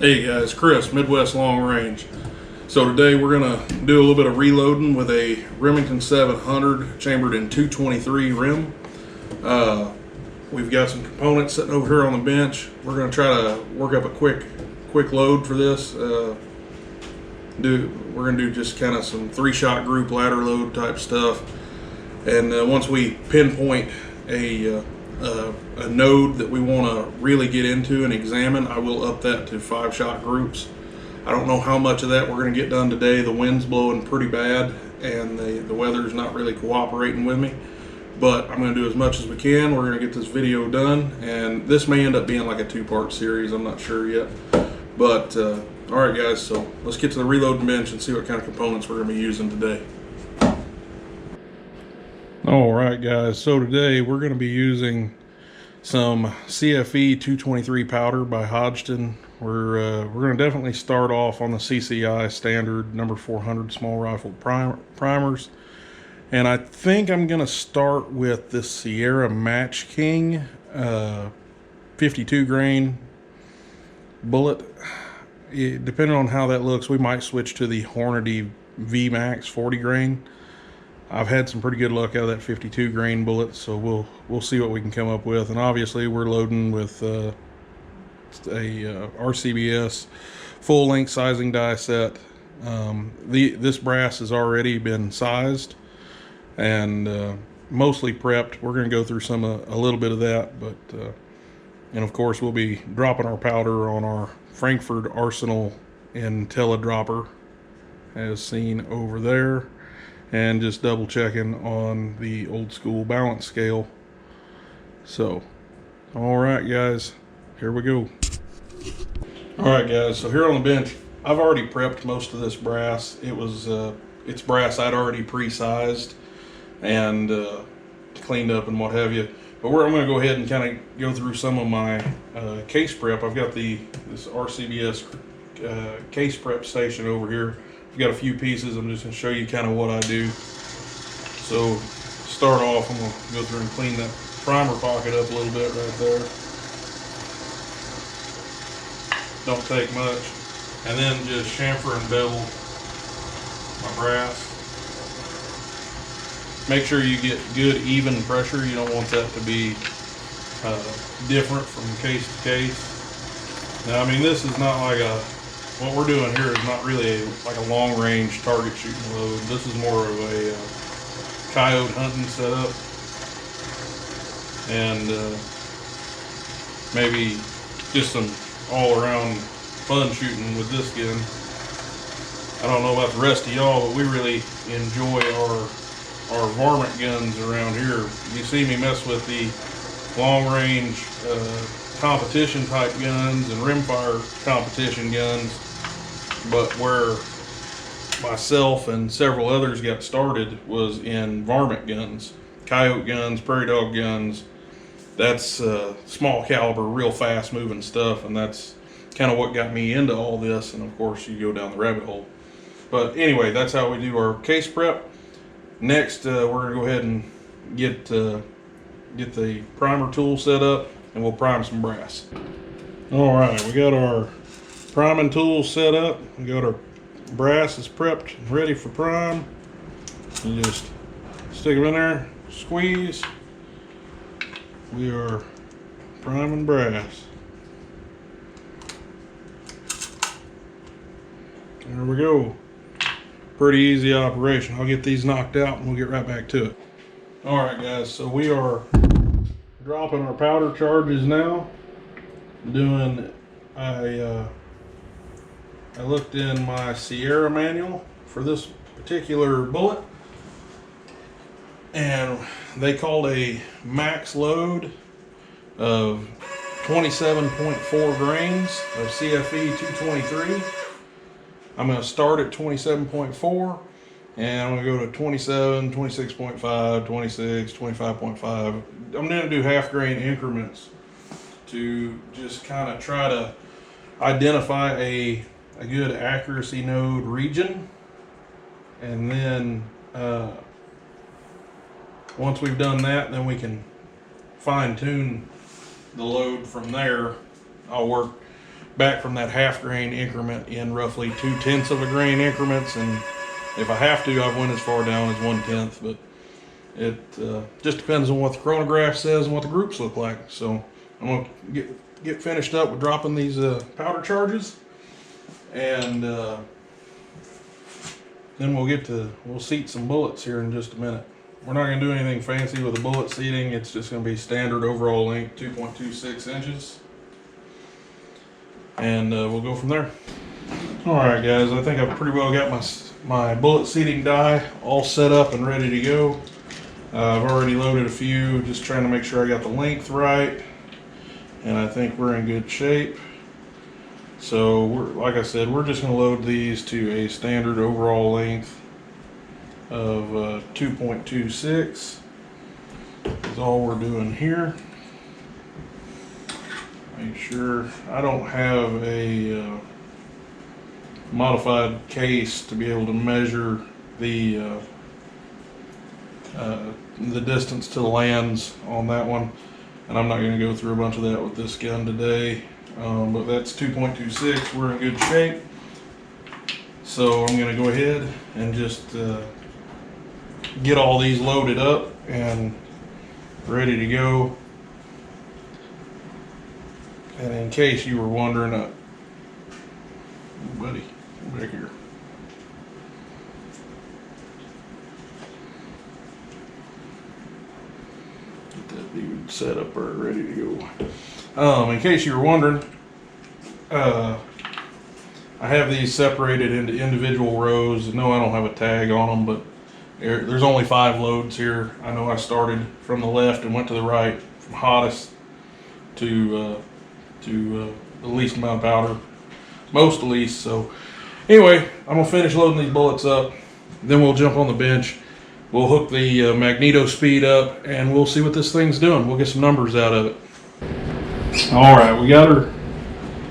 Hey guys, Chris, Midwest Long Range. So today we're going to do a little bit of reloading with a Remington 700 chambered in 223 rim. We've got some components sitting over here on the bench. We're going to try to work up a quick load for this. We're going to do just kind of some 3-shot group ladder load type stuff. And once we pinpoint a node that we want to really get into and examine, I will up that to 5-shot groups. I don't know how much of that we're going to get done today. The wind's blowing pretty bad and the weather's not really cooperating with me, but I'm going to do as much as we can. We're going to get this video done, and this may end up being like a 2-part series. I'm not sure yet, but all right guys, so let's get to the reloading bench and see what kind of components we're going to be using today. All right guys, so today we're going to be using some CFE 223 powder by Hodgdon. We're going to definitely start off on the CCI standard number 400 small rifle primers, and I think I'm going to start with this Sierra Match King 52 grain bullet. Depending on how that looks, we might switch to the Hornady VMAX 40 grain. I've had some pretty good luck out of that 52 grain bullet, so we'll see what we can come up with. And obviously we're loading with a RCBS full length sizing die set. This brass has already been sized and mostly prepped. We're going to go through a little bit of that, but and of course we'll be dropping our powder on our Frankfurt Arsenal IntelliDropper as seen over there, and just double checking on the old school balance scale. So, all right guys, here we go. All right guys, so here on the bench, I've already prepped most of this brass. It's brass I'd already pre-sized and cleaned up and what have you. But I'm going to go ahead and kind of go through some of my case prep. I've got this RCBS case prep station over here. I've got a few pieces. I'm just going to show you kind of what I do. So start off, I'm going to go through and clean that primer pocket up a little bit right there. Don't take much. And then just chamfer and bevel my brass. Make sure you get good even pressure. You don't want that to be different from case to case. Now, I mean, this is not like what we're doing here is not really like a long range target shooting load. This is more of a coyote hunting setup, and maybe just some all around fun shooting with this gun. I don't know about the rest of y'all, but we really enjoy our varmint guns around here. You see me mess with the long range competition type guns and rimfire competition guns, but where myself and several others got started was in varmint guns, coyote guns, prairie dog guns. That's small caliber, real fast moving stuff, and that's kind of what got me into all this. And of course you go down the rabbit hole. But anyway, that's how we do our case prep. Next, we're going to go ahead and get the primer tool set up, and we'll prime some brass. All right, we got our priming tool set up. We got our brass is prepped and ready for prime. You just stick them in there, squeeze. We are priming brass. There we go. Pretty easy operation. I'll get these knocked out and we'll get right back to it. All right guys, so we are dropping our powder charges now. I looked in my Sierra manual for this particular bullet, and they called a max load of 27.4 grains of CFE 223. I'm going to start at 27.4, and I'm going to go to 27, 26.5, 26, 25.5. I'm going to do half grain increments to just kind of try to identify a good accuracy node region. And then once we've done that, then we can fine tune the load from there. I'll work back from that half grain increment in roughly 2/10 of a grain increments, and if I have to, I've went as far down as 1/10, but it just depends on what the chronograph says and what the groups look like. So I'm gonna get finished up with dropping these powder charges, and then we'll seat some bullets here in just a minute. We're not gonna do anything fancy with the bullet seating. It's just gonna be standard overall length, 2.26 inches. And we'll go from there. All right, guys, I think I've pretty well got my bullet seating die all set up and ready to go. I've already loaded a few, just trying to make sure I got the length right, and I think we're in good shape. So like I said, we're just going to load these to a standard overall length of 2.26 is all we're doing here. Make sure I don't have a modified case to be able to measure the distance to the lands on that one, and I'm not going to go through a bunch of that with this gun today, but that's 2.26. We're in good shape, so I'm going to go ahead and just get all these loaded up and ready to go. And in case you were wondering, buddy, come back here. Get that dude set up or ready to go. In case you were wondering, I have these separated into individual rows. No, I don't have a tag on them, but there's only 5 loads here. I know I started from the left and went to the right, from hottest to the least amount of powder, most least. So anyway, I'm gonna finish loading these bullets up, then we'll jump on the bench, we'll hook the magneto speed up, and we'll see what this thing's doing. We'll get some numbers out of it. All right, we got her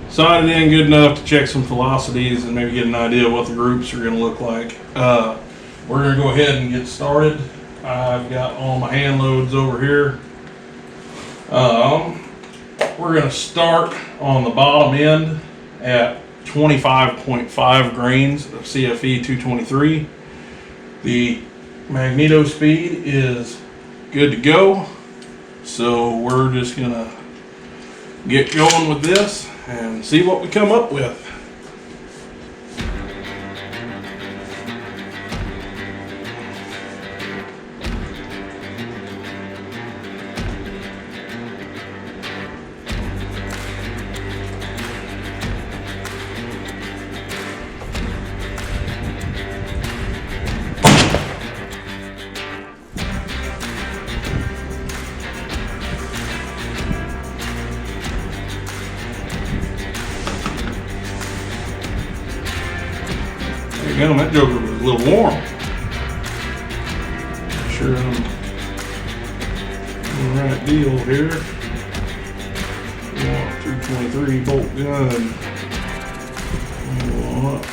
sighted in good enough to check some velocities and maybe get an idea of what the groups are gonna look like. We're gonna go ahead and get started. I've got all my hand loads over here. We're going to start on the bottom end at 25.5 grains of CFE 223. The magneto speed is good to go, so we're just going to get going with this and see what we come up with. Damn, that joker was a little warm. Sure I'm on the right deal here. We want 223 bolt gun. We want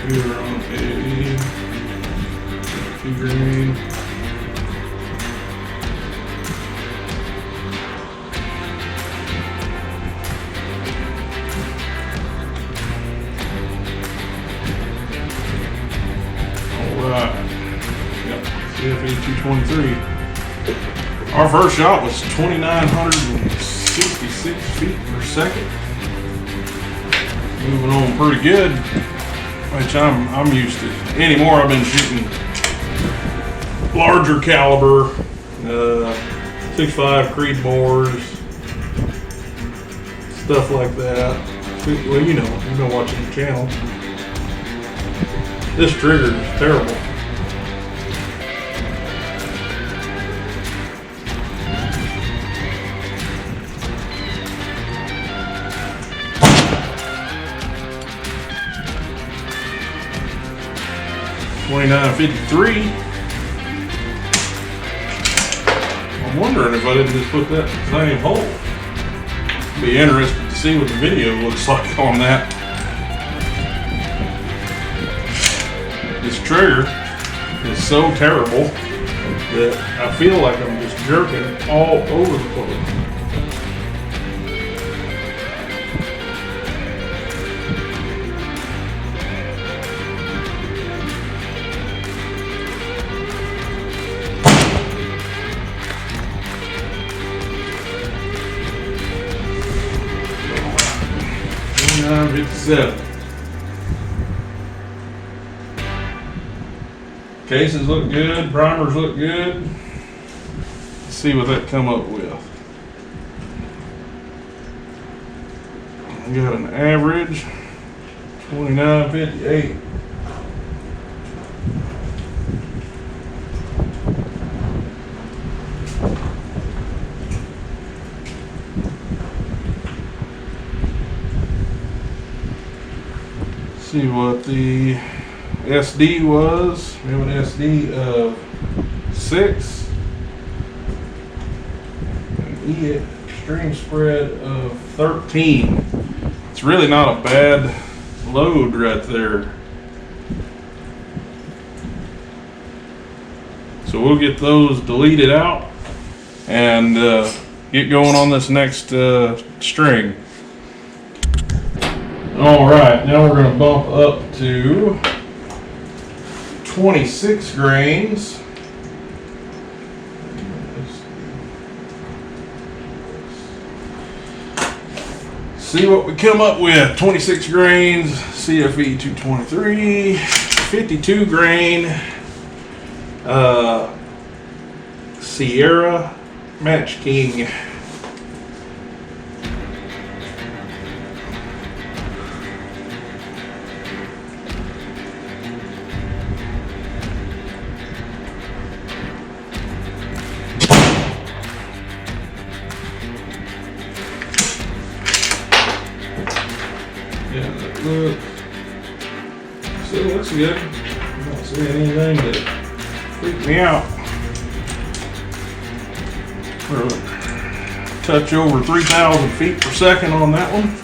here on a 2 grain. CFE 223. Our first shot was 2,966 feet per second. Moving on pretty good, which I'm used to. Anymore, I've been shooting larger caliber, 6.5 Creed bores, stuff like that. Well, you've been watching the channel. This trigger is terrible. $29.53. I'm wondering if I didn't just put that same hole. Be interested to see what the video looks like on that. This trigger is so terrible. that I feel like I'm just jerking all over the place. $29.57. Cases look good, primers look good. Let's see what that come up with. I got an average $29.58. See what the SD was. We have an SD of 6. An E extreme spread of 13. It's really not a bad load right there. So we'll get those deleted out and get going on this next string. All right, now we're going to bump up to 26 grains. See what we come up with. 26 grains, CFE 223, 52 grain, Sierra Match King. Look, still looks good. I don't see anything that freaked me out. We're a touch over 3,000 feet per second on that one.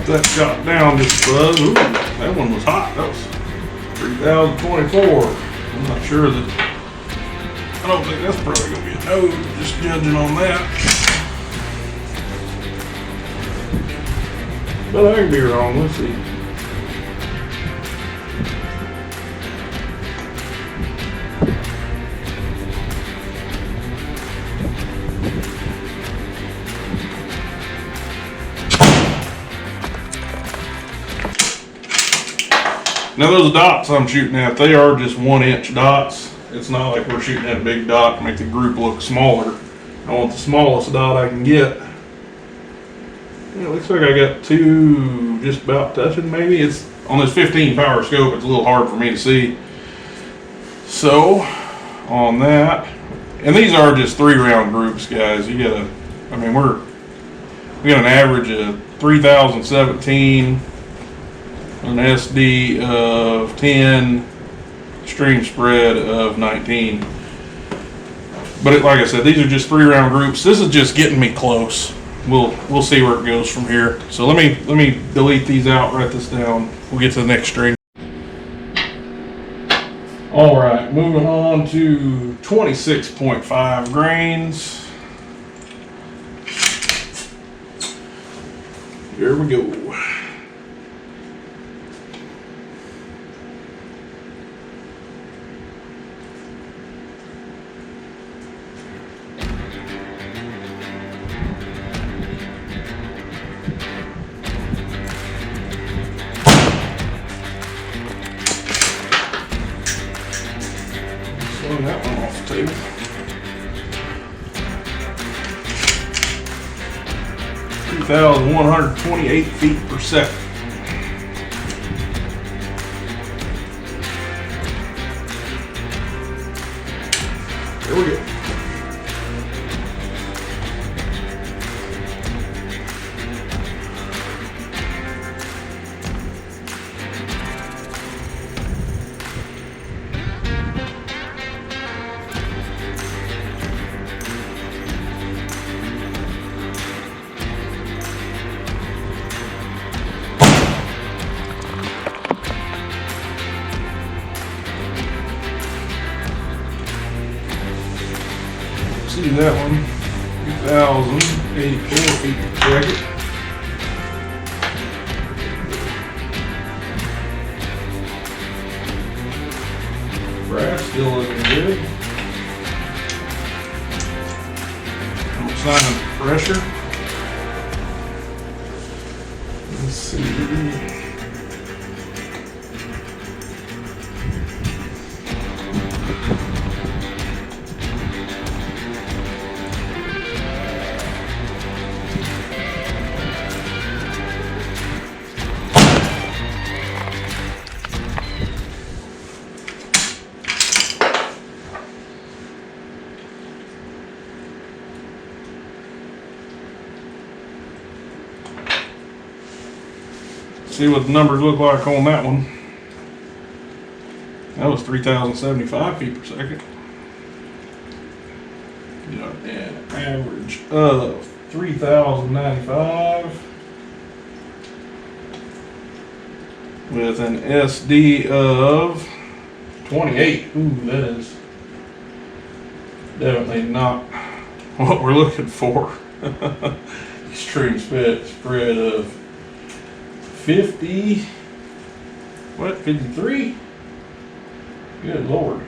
That got down just buzz. Ooh, that one was hot. That was 3,024. I'm not sure that. I don't think that's probably gonna be a no, just judging on that. But I could be wrong. Let's see. Now those dots I'm shooting at, they are just 1-inch dots. It's not like we're shooting at a big dot to make the group look smaller. I want the smallest dot I can get. Yeah, it looks like I got 2 just about touching maybe. It's on this 15 power scope, it's a little hard for me to see. So on that, and these are just 3-round groups, guys. You gotta, I mean, we got an average of 3,017. An SD of 10, stream spread of 19. But like I said, these are just 3-round groups. This is just getting me close. We'll see where it goes from here. So let me delete these out, write this down. We'll get to the next string. All right, moving on to 26.5 grains. Here we go. That one off the table. 3,128 feet per second. There we go. that one. 2,084 feet per second. Brass still looking good. I'm assigning pressure. Let's see. See what the numbers look like on that one. That was 3,075 feet per second. Got an average of 3,095 with an SD of 28. Ooh, that is definitely not what we're looking for. Extreme spread of 50, what, 53? Good Lord.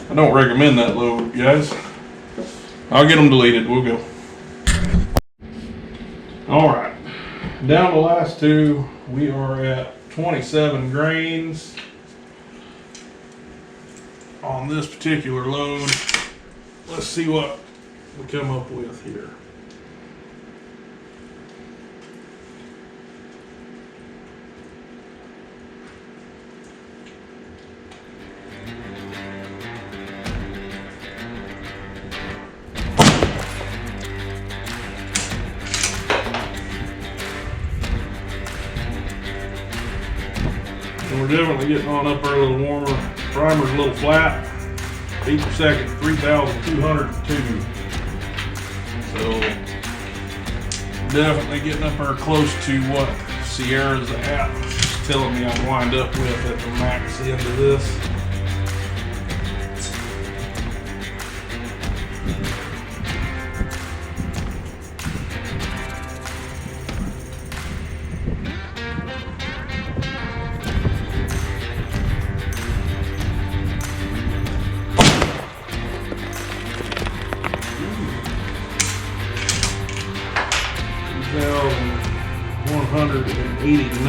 I don't recommend that load, guys. I'll get them deleted, we'll go. All right, down the last two, we are at 27 grains on this particular load. Let's see what we come up with here. We're definitely getting on up there a little warmer. Primer's a little flat. Feet per second, 3,202. So definitely getting up there close to what Sierra's at. It's telling me I'd wind up with at the max end of this. $1,189.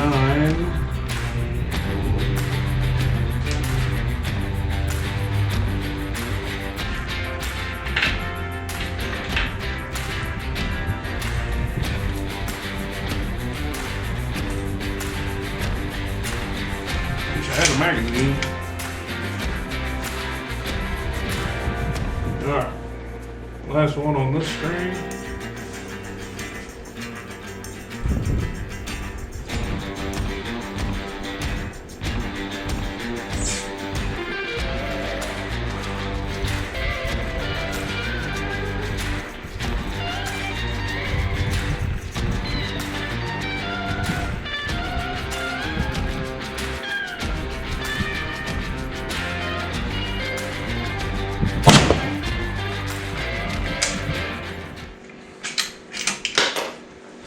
Wish I had a magazine. Alright, last one on this screen.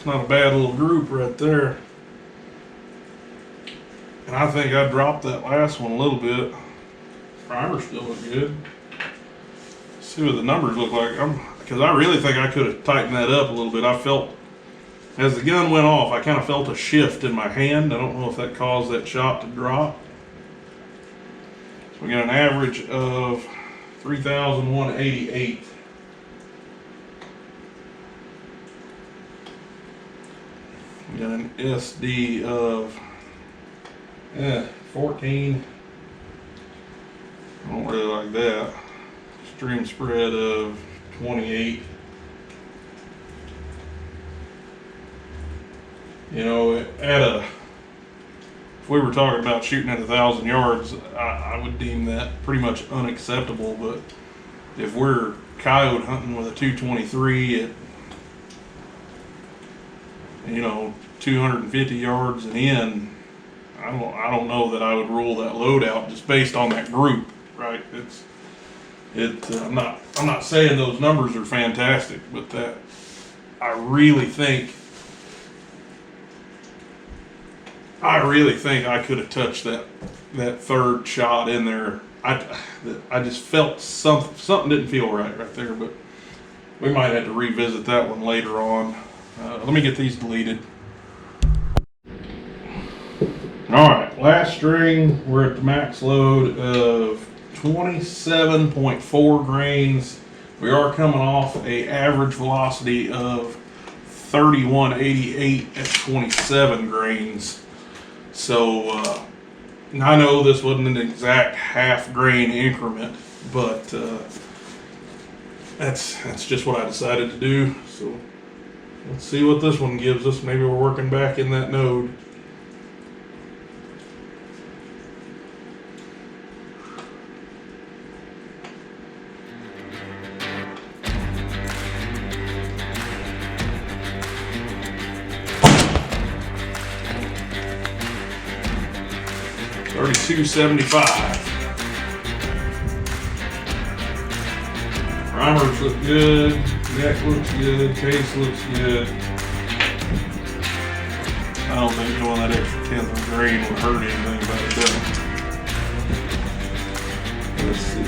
Not a bad little group right there. And I think I dropped that last one a little bit. Primer still look good. Let's see what the numbers look like. Because I really think I could have tightened that up a little bit. I felt, as the gun went off, I kind of felt a shift in my hand. I don't know if that caused that shot to drop. So we got an average of 3,188. We got an SD of 14. I don't really like that. Stream spread of 28. You know, if we were talking about shooting at 1,000 yards, I would deem that pretty much unacceptable. But if we're coyote hunting with a 223 at, you know, 250 yards and in, I don't know that I would rule that load out just based on that group, right? I'm not saying those numbers are fantastic, but that I really think I could have touched that third shot in there. I just felt something didn't feel right there, but we might have to revisit that one later on. Let me get these deleted. All right, last string, we're at the max load of 27.4 grains. We are coming off a average velocity of 3188 at 27 grains. So I know this wasn't an exact half grain increment, but that's just what I decided to do. So let's see what this one gives us. Maybe we're working back in that node. $32.75. Primers look good, neck looks good, case looks good. I don't think doing that extra tenth of grain would hurt anything about it, does it? Let's see.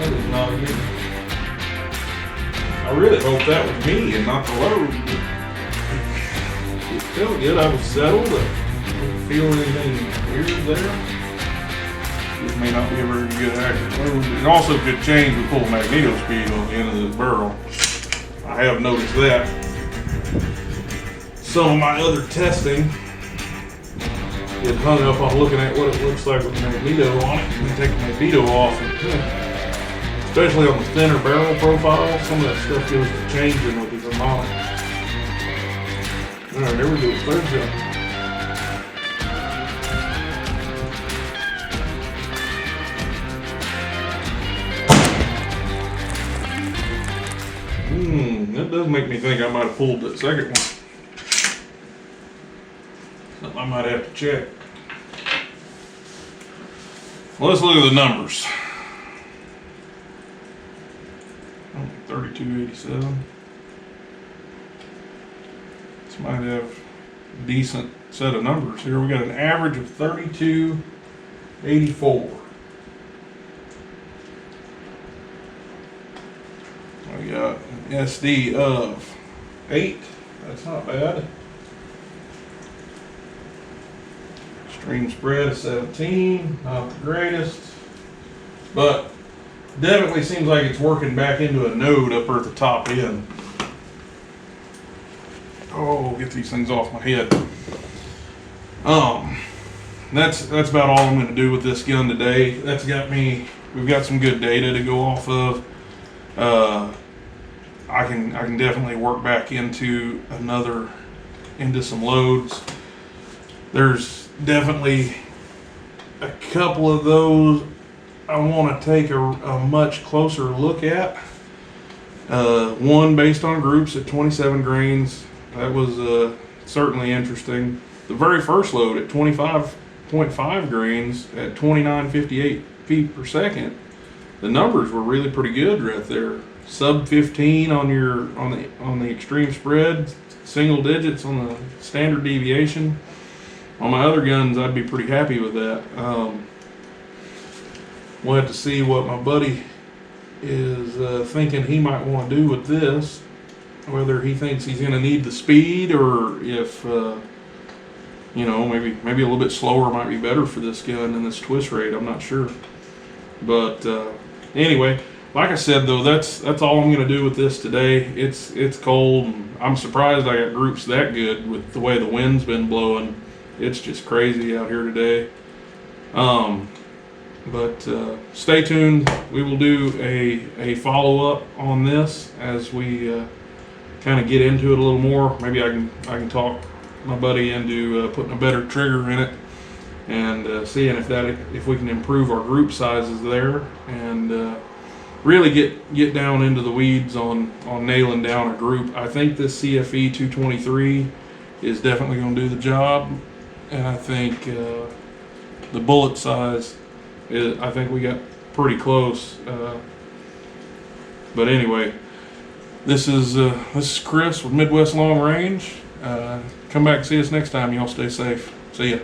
That is not good. I really hope that was me and not the load. It felt good. I was settled. I didn't feel anything weird there. This may not be a very good accurate load. It also could change with full magneto speed on the end of this barrel. I have noticed that. Some of my other testing get hung up on looking at what it looks like with the magneto on it, and then take the magneto off, and especially on the thinner barrel profile, some of that stuff goes to changing with the thermometer. All right, there we go, third shot. That does make me think I might have pulled that second one. Something I might have to check. Well, let's look at the numbers. 3287. This might have a decent set of numbers here. We got an average of 3284. We got an SD of 8. That's not bad. Stream spread of 17. Not the greatest, but definitely seems like it's working back into a node up at the top end. Oh, get these things off my head. That's about all I'm going to do with this gun today. That's got me. We've got some good data to go off of. I can definitely work back into some loads. There's definitely a couple of those I want to take a much closer look at. One based on groups at 27 grains. That was certainly interesting. The very first load at 25.5 grains at 2958 feet per second. The numbers were really pretty good right there. Sub 15 on the extreme spread, single digits on the standard deviation. On my other guns, I'd be pretty happy with that. We'll have to see what my buddy is thinking he might want to do with this. Whether he thinks he's going to need the speed, or if maybe a little bit slower might be better for this gun and this twist rate. I'm not sure. But anyway, like I said though, that's all I'm going to do with this today. It's cold. And I'm surprised I got groups that good with the way the wind's been blowing. It's just crazy out here today. But stay tuned. We will do a follow-up on this as we kind of get into it a little more. Maybe I can talk my buddy into putting a better trigger in it, and seeing if we can improve our group sizes there, and really get down into the weeds on nailing down a group. I think this CFE 223 is definitely going to do the job, and I think the bullet size I think we got pretty close. But anyway, this is Chris with Midwest Long Range. Come back and see us next time. Y'all stay safe. See ya.